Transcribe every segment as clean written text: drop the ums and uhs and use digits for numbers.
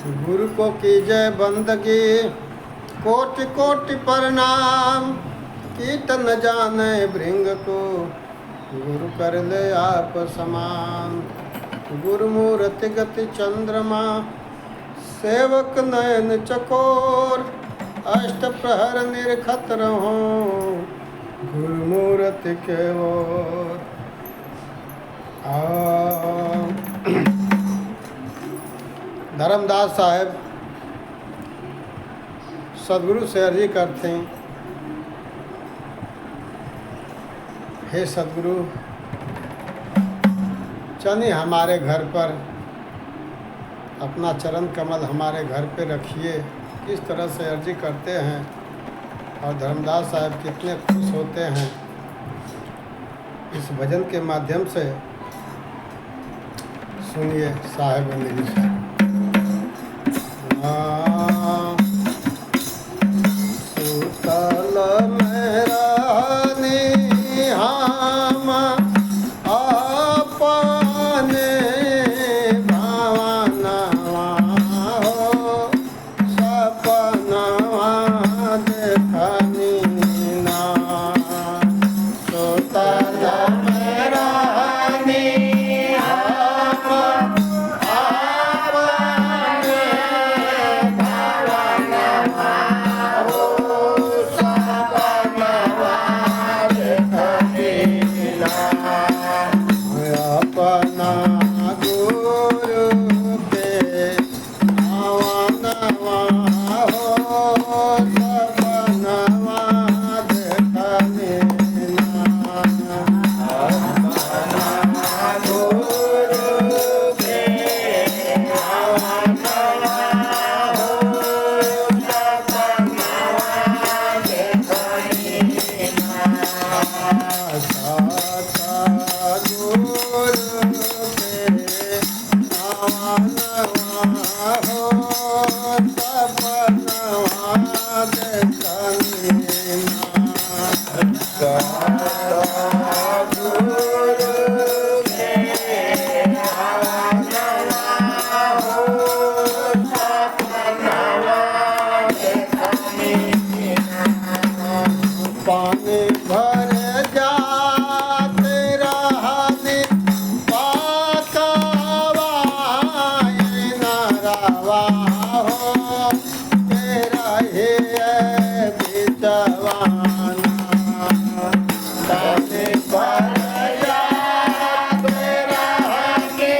गुरु को कीजय बंदगी, कोटि कोटि प्रणाम। कीट न जाने भृंग को, गुरु कर ले आप समान। गुरु मूर्ति गति चंद्रमा, सेवक नयन चकोर। अष्ट प्रहर निरखत रहो, गुरु मूर्ति के ओर। धर्मदास साहब सदगुरु से अर्जी करते हैं, हे सदगुरु, चलिए हमारे घर पर अपना चरण कमल हमारे घर पे रखिए। किस तरह से अर्जी करते हैं और धर्मदास साहब कितने खुश होते हैं इस भजन के माध्यम से। सुनिए साहेब मेरी से। सुतल मेरा निहाम आपने भावनवा हो, सपनवा देखनी ना। सुतल मेरा निहाम आपने भावनवा हो, सपनवा देखनी ना। अपना गुरु के भावनवा हो, सपनवा देखनी ना। अपना गुरु के भावनवा हो, सपनवा देखनी ना। सतगुरु के भावनवा हो, सपनवा देखनी ना। सतगुरु के भावनवा हो, सपनवा देखनी ना। पानी भर जाते रहने पाकवाए नरवा हो, तेरा ही बिचवाना। पानी भर जाते रहने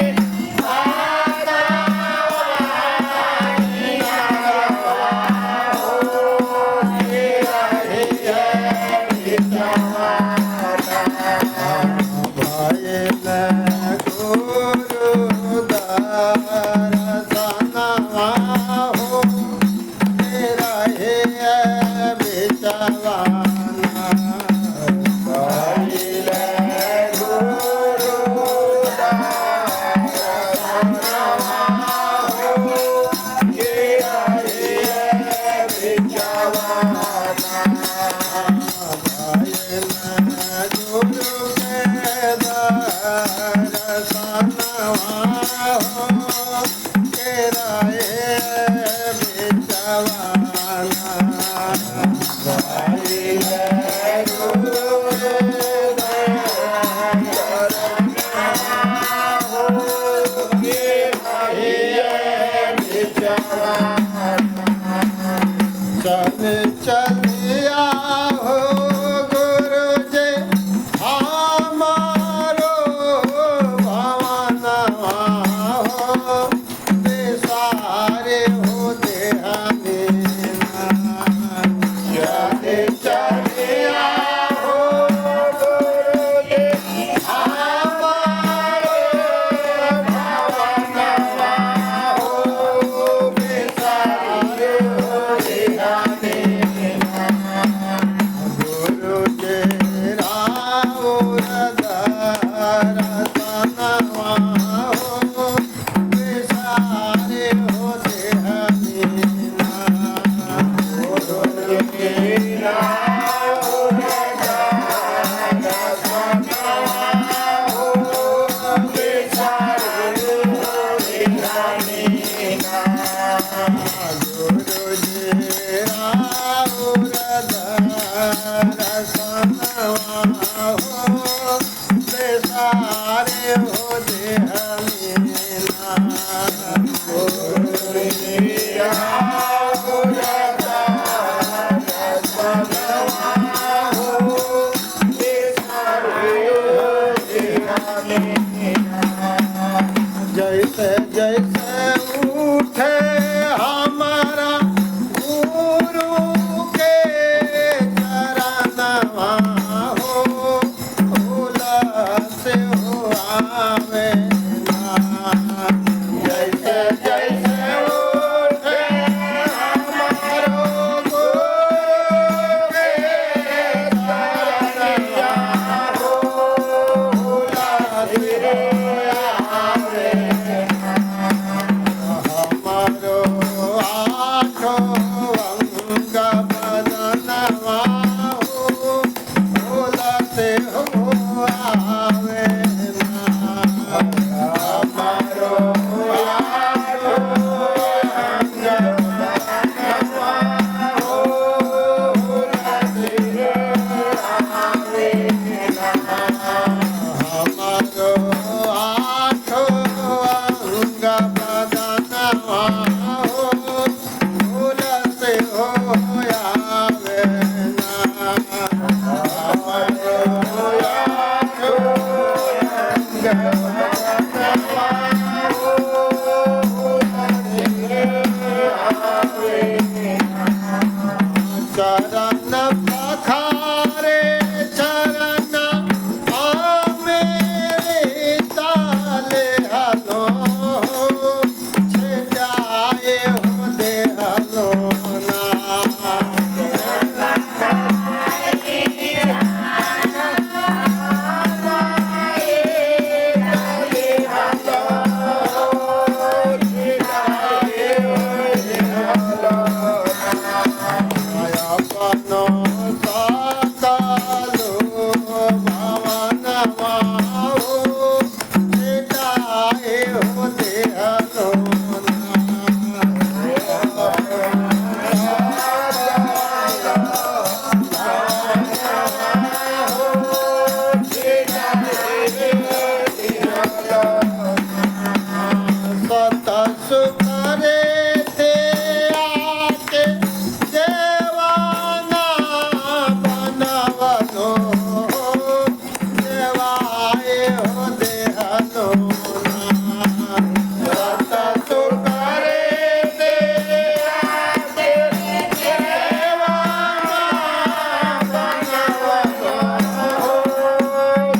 पाकवाए नरवा हो, तेरा ही भयल गुरु दर्शनवा हो, तेरा हे बिचवाना। भयल गुरु दर्शनवा हो, तेरा हे बिचवाना। भयल गुरु के दर्शनवा हो, तेरा हे बिचवाना। भयल गुरु के दर्शनवा हो, तेरा हे बिचवाना। चल चलिया हो गुरु जी हमारो भवनवा हो, बेसारे हो देहनी ना। चल चलिया हो गुरु जी हमारो भवनवा हो, बेसारे हो देहनी ना। गुरु के राउर दर्शनवा हो, बेसारे हो देहनी ना। गुरु के राउर दर्शनवा हो, बेसारे हो देहनी ना। जैसे उठे हमारा गुरु के चरणवा हो उलस हो आवे ना। जैसे जैसे उठे हमारो गुरु के चरणवा हो उलस हो आवे हमारो आठो अंग बदनवा हो उलस हो आवे ना। हमारो आठो अंग बदनवा हो उलस हो आवे ना। हमारो आठो अंग बदनवा हो उलस हो आवे ना। हमारो आठो अंग बदनवा हो उलस हो आवे ना। चरण पखारे चरण मेरे ताले हलो छाए हो दे हलो ना। अपनो साकालो भवनवा हो छाए हो दे हलो सत सुकरे थे आके देवाना बनवलो देवाए हो देहलो ना। सत सुकरे थे आके देवाना बनवलो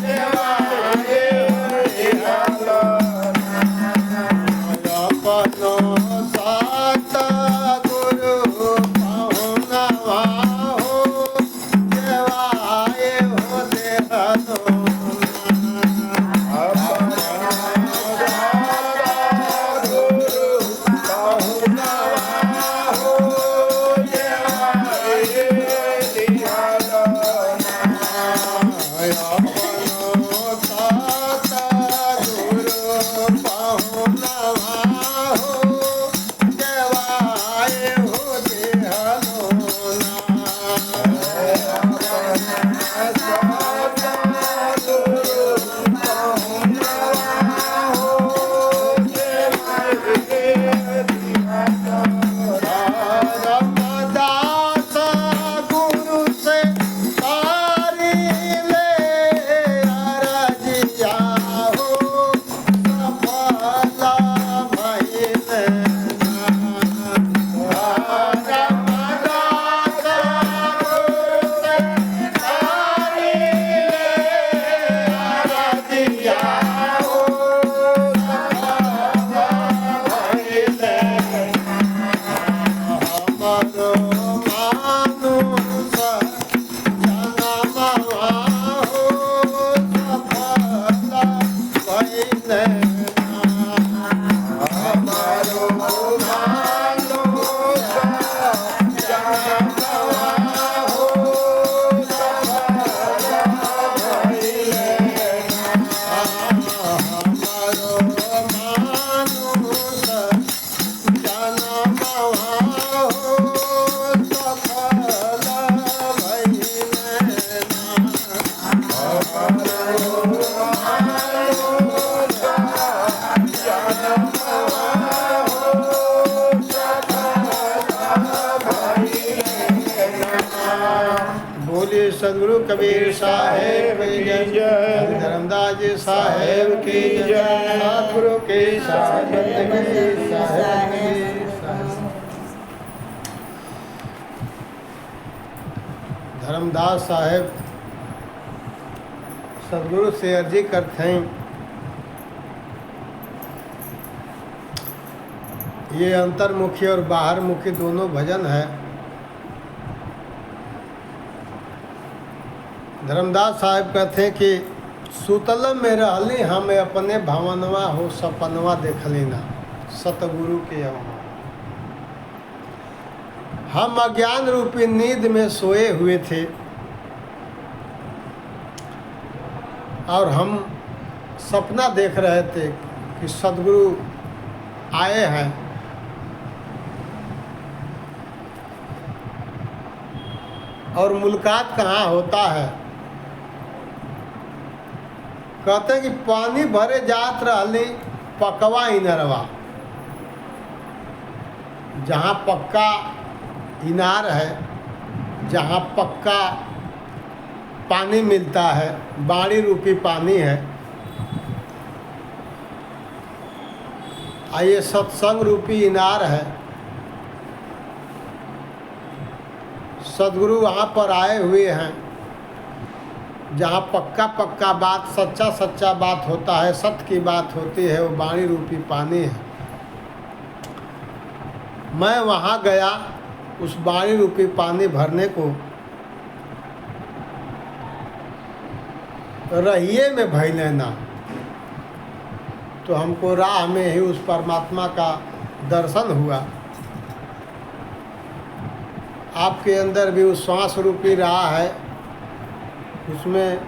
देवाए हो देहलो अपनो सात गुरु पाहुनवा हो देवाए हो देहलो अपनो सात गुरु पाहुनवा हो सदगुरु कबीर साहेब की जय, धर्मदास जी साहेब की जय, सतगुरु के साहेब की साहेब। धर्मदास साहेब सदगुरु से अर्जी करते हैं, ये अंतर्मुखी और बाहरमुखी दोनों भजन है। धर्मदास साहब कहते हैं कि सुतलम में रहली हम अपने भवनवा हो सपनवा देख लेना सतगुरु के अवमा। हम अज्ञान रूपी नींद में सोए हुए थे और हम सपना देख रहे थे कि सदगुरु आए हैं। और मुलाकात कहाँ होता है? कहते हैं कि पानी भरे जात रहली पकवा इनरवा। जहाँ पक्का इनार है, जहाँ पक्का पानी मिलता है, बाड़ी रूपी पानी है, ये सत्संग रूपी इनार है। सदगुरु वहाँ पर आए हुए हैं, जहाँ पक्का पक्का बात, सच्चा सच्चा बात होता है, सत्य की बात होती है, वो बाणी रूपी पानी है। मैं वहाँ गया उस बाणी रूपी पानी भरने को। रहिए में भय लेना, तो हमको राह में ही उस परमात्मा का दर्शन हुआ। आपके अंदर भी उस श्वास रूपी राह है, उसमें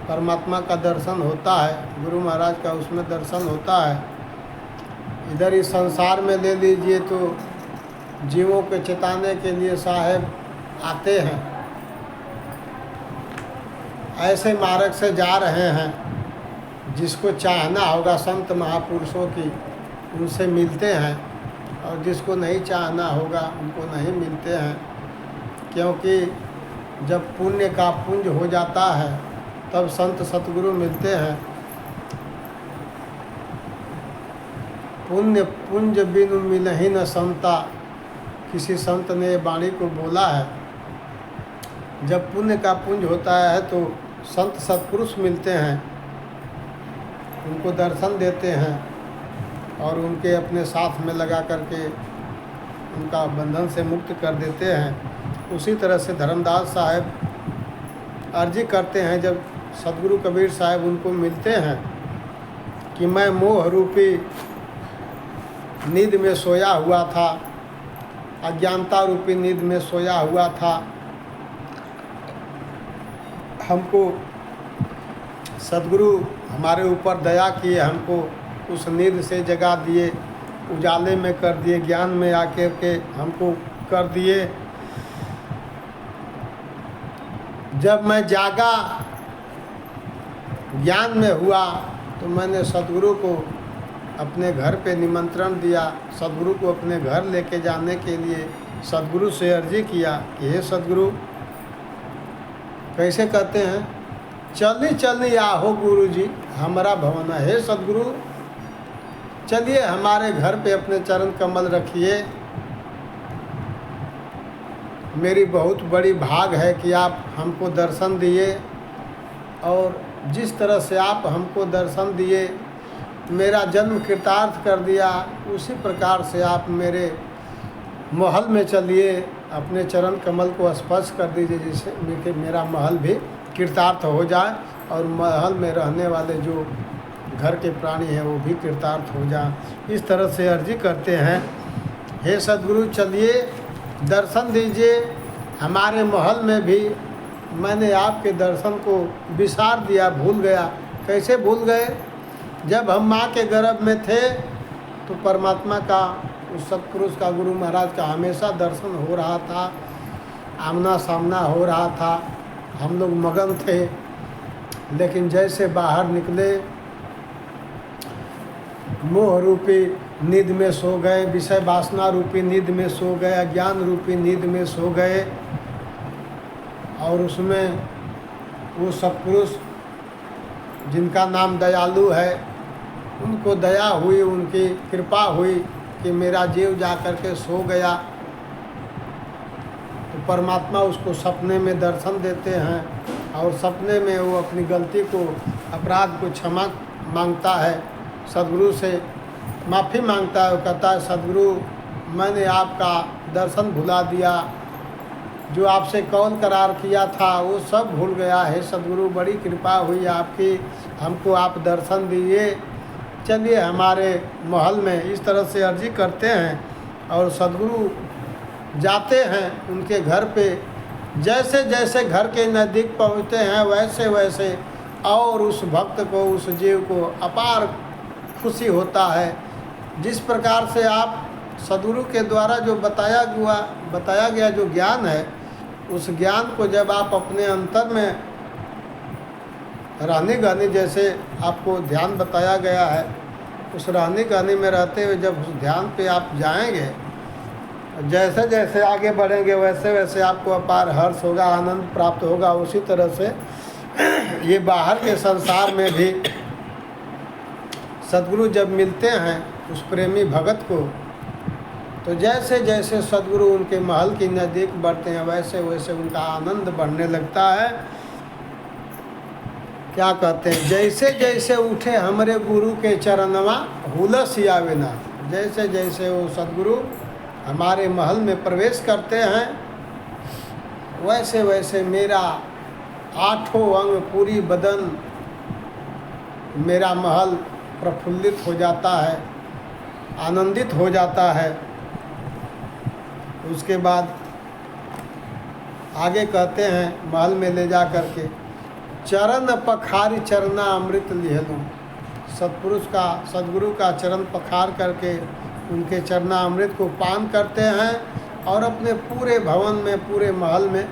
परमात्मा का दर्शन होता है, गुरु महाराज का उसमें दर्शन होता है। इधर इस संसार में ले लीजिए तो जीवों के चेताने के लिए साहेब आते हैं, ऐसे मार्ग से जा रहे हैं। जिसको चाहना होगा संत महापुरुषों की, उनसे मिलते हैं, और जिसको नहीं चाहना होगा उनको नहीं मिलते हैं। क्योंकि जब पुण्य का पुंज हो जाता है तब संत सतगुरु मिलते हैं। पुण्य पुंज बिनु मिलहि न संता, किसी संत ने वाणी को बोला है। जब पुण्य का पुंज होता है तो संत सत्पुरुष मिलते हैं, उनको दर्शन देते हैं और उनके अपने साथ में लगा करके उनका बंधन से मुक्त कर देते हैं। उसी तरह से धर्मदास साहब अर्जी करते हैं, जब सदगुरु कबीर साहब उनको मिलते हैं कि मैं मोह रूपी नींद में सोया हुआ था, अज्ञानता रूपी नींद में सोया हुआ था। हमको सदगुरु हमारे ऊपर दया किए, हमको उस नींद से जगा दिए, उजाले में कर दिए, ज्ञान में आके के हमको कर दिए। जब मैं जागा, ज्ञान में हुआ, तो मैंने सदगुरु को अपने घर पे निमंत्रण दिया। सदगुरु को अपने घर लेके जाने के लिए सदगुरु से अर्जी किया कि हे सदगुरु, कैसे कहते हैं, चलनी चलनी आहो गुरु जी हमारा भवन। हे सदगुरु, चलिए हमारे घर पे अपने चरण कमल रखिए। मेरी बहुत बड़ी भाग है कि आप हमको दर्शन दिए, और जिस तरह से आप हमको दर्शन दिए, मेरा जन्म कृतार्थ कर दिया, उसी प्रकार से आप मेरे महल में चलिए, अपने चरण कमल को स्पर्श कर दीजिए, जिससे मेरा महल भी कृतार्थ हो जाए और महल में रहने वाले जो घर के प्राणी हैं वो भी कृतार्थ हो जाए। इस तरह से अर्जी करते हैं, हे सदगुरु चलिए दर्शन दीजिए। हमारे महल में भी मैंने आपके दर्शन को विसार दिया, भूल गया। कैसे भूल गए? जब हम माँ के गर्भ में थे तो परमात्मा का, उस सत्पुरुष का, गुरु महाराज का हमेशा दर्शन हो रहा था, आमना सामना हो रहा था, हम लोग मगन थे। लेकिन जैसे बाहर निकले, मोह रूपी नींद में सो गए, विषय वासना रूपी नींद में सो गए, अज्ञान रूपी नींद में सो गए, और उसमें वो सत्पुरुष जिनका नाम दयालु है, उनको दया हुई, उनकी कृपा हुई कि मेरा जीव जा कर के सो गया, तो परमात्मा उसको सपने में दर्शन देते हैं और सपने में वो अपनी गलती को, अपराध को क्षमा मांगता है, सद्गुरु से माफ़ी मांगता है। वो कहता है, सद्गुरु मैंने आपका दर्शन भुला दिया, जो आपसे कौल करार किया था वो सब भूल गया है। सद्गुरु बड़ी कृपा हुई आपकी, हमको आप दर्शन दिए, चलिए हमारे महल में। इस तरह से अर्जी करते हैं और सद्गुरु जाते हैं उनके घर पे। जैसे जैसे घर के नज़दीक पहुँचते हैं वैसे वैसे और उस भक्त को, उस जीव को अपार खुशी होता है। जिस प्रकार से आप सद्गुरु के द्वारा जो बताया गया जो ज्ञान है, उस ज्ञान को जब आप अपने अंतर में रहने गाने, जैसे आपको ध्यान बताया गया है, उस रहने गाने में रहते हुए जब उस ध्यान पे आप जाएंगे, जैसे जैसे आगे बढ़ेंगे वैसे वैसे आपको अपार हर्ष होगा, आनंद प्राप्त होगा। उसी तरह से ये बाहर के संसार में भी सद्गुरु जब मिलते हैं उस प्रेमी भगत को, तो जैसे जैसे सद्गुरु उनके महल की नज़दीक बढ़ते हैं वैसे वैसे उनका आनंद बढ़ने लगता है। क्या कहते हैं, जैसे जैसे उठे हमरे गुरु के चरणवा हुलस आवे ना। जैसे जैसे वो सद्गुरु हमारे महल में प्रवेश करते हैं वैसे वैसे मेरा आठों अंग, पूरी बदन, मेरा महल प्रफुल्लित हो जाता है, आनंदित हो जाता है। उसके बाद आगे कहते हैं, महल में ले जा कर के चरण पखारी चरना अमृत लिहलूँ। सत्पुरुष का, सद्गुरु का चरण पखार करके उनके चरना अमृत को पान करते हैं और अपने पूरे भवन में, पूरे महल में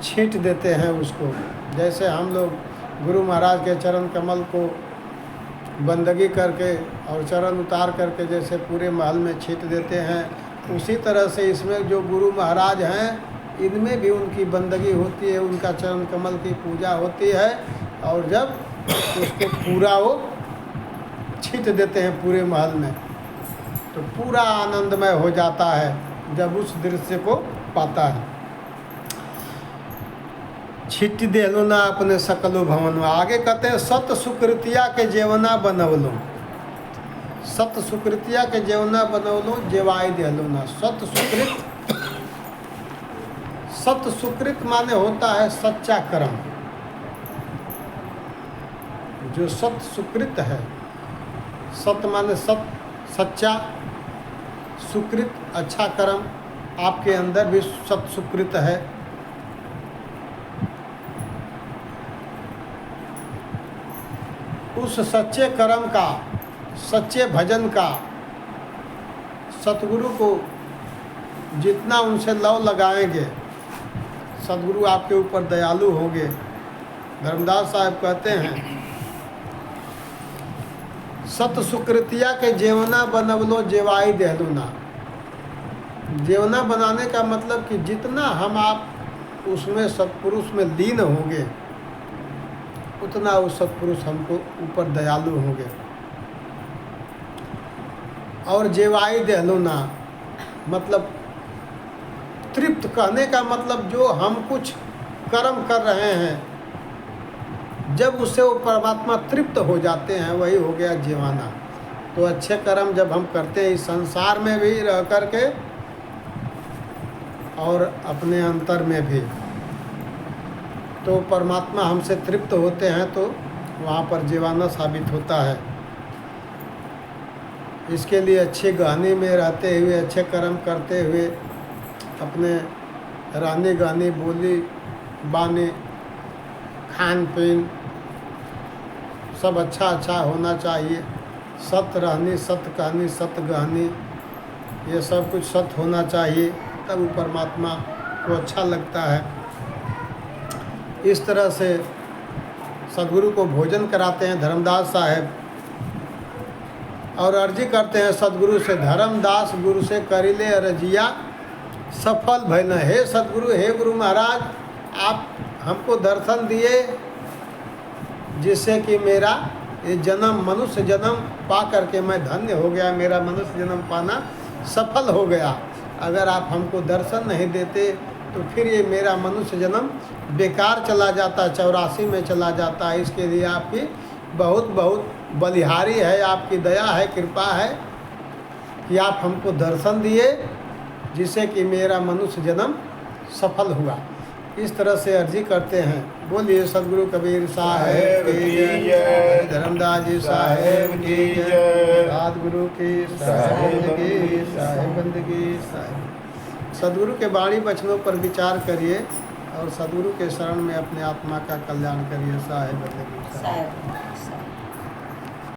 छींट देते हैं उसको। जैसे हम लोग गुरु महाराज के चरण कमल को बंदगी करके और चरण उतार करके जैसे पूरे महल में छींट देते हैं, उसी तरह से इसमें जो गुरु महाराज हैं इनमें भी उनकी बंदगी होती है, उनका चरण कमल की पूजा होती है। और जब उसको पूरा वो छींट देते हैं पूरे महल में, तो पूरा आनंदमय हो जाता है जब उस दृश्य को पाता है। छिट्टी देलो ना अपने सकलो भवन में। आगे कहते हैं, सत सुकृतिया के जेवना बनवलो। सत सुकृतिया के जेवना बनवलो, जेवाई देलो ना। सत सुकृत, सत सुकृत माने होता है सच्चा कर्म। जो सत सुकृत है, सत माने सत, सच्चा, सुकृत अच्छा कर्म, आपके अंदर भी सत सुकृत है। उस सच्चे कर्म का, सच्चे भजन का, सतगुरु को जितना उनसे लव लगाएंगे, सदगुरु आपके ऊपर दयालु होंगे। धर्मदास साहब कहते हैं, सत सुकृतिया के जेवना बनवलो जेवाई देहलो ना। जेवना बनाने का मतलब कि जितना हम आप उसमें सत्पुरुष में लीन होंगे, उतना वो सत्पुरुष हमको ऊपर दयालु होंगे। और जेवाई देहलो ना मतलब तृप्त, कहने का मतलब जो हम कुछ कर्म कर रहे हैं, जब उससे वो परमात्मा तृप्त हो जाते हैं, वही हो गया जीवाना। तो अच्छे कर्म जब हम करते हैं इस संसार में भी रह कर के और अपने अंतर में भी, तो परमात्मा हमसे तृप्त होते हैं, तो वहाँ पर जीवाना साबित होता है। इसके लिए अच्छे गहने में रहते हुए, अच्छे कर्म करते हुए, अपने रहने गाने, बोली बाने, खान पीन सब अच्छा अच्छा होना चाहिए। सत रहनी, सत कहनी, सत गहनी, ये सब कुछ सत होना चाहिए, तब वो परमात्मा को अच्छा लगता है। इस तरह से सदगुरु को भोजन कराते हैं धर्मदास साहब और अर्जी करते हैं सदगुरु से, धर्मदास गुरु से करिले अर्जिया सफल भइल। हे सदगुरु, हे गुरु महाराज, आप हमको दर्शन दिए जिससे कि मेरा ये जन्म मनुष्य जन्म पा करके मैं धन्य हो गया, मेरा मनुष्य जन्म पाना सफल हो गया। अगर आप हमको दर्शन नहीं देते तो फिर ये मेरा मनुष्य जन्म बेकार चला जाता, 84 में चला जाता। इसके लिए आपकी बहुत बहुत बलिहारी है, आपकी दया है, कृपा है कि आप हमको दर्शन दिए जिससे कि मेरा मनुष्य जन्म सफल हुआ। इस तरह से अर्जी करते हैं। बोलिए सदगुरु कबीर साहेब की जय, धर्मदास जी साहेब की जय, सदगुरु की साहेब की साहेबंद की साहेब। सदगुरु के वाणी वचनों पर विचार करिए और सदगुरु के शरण में अपने आत्मा का कल्याण करिए। साहेबंद की साहेब।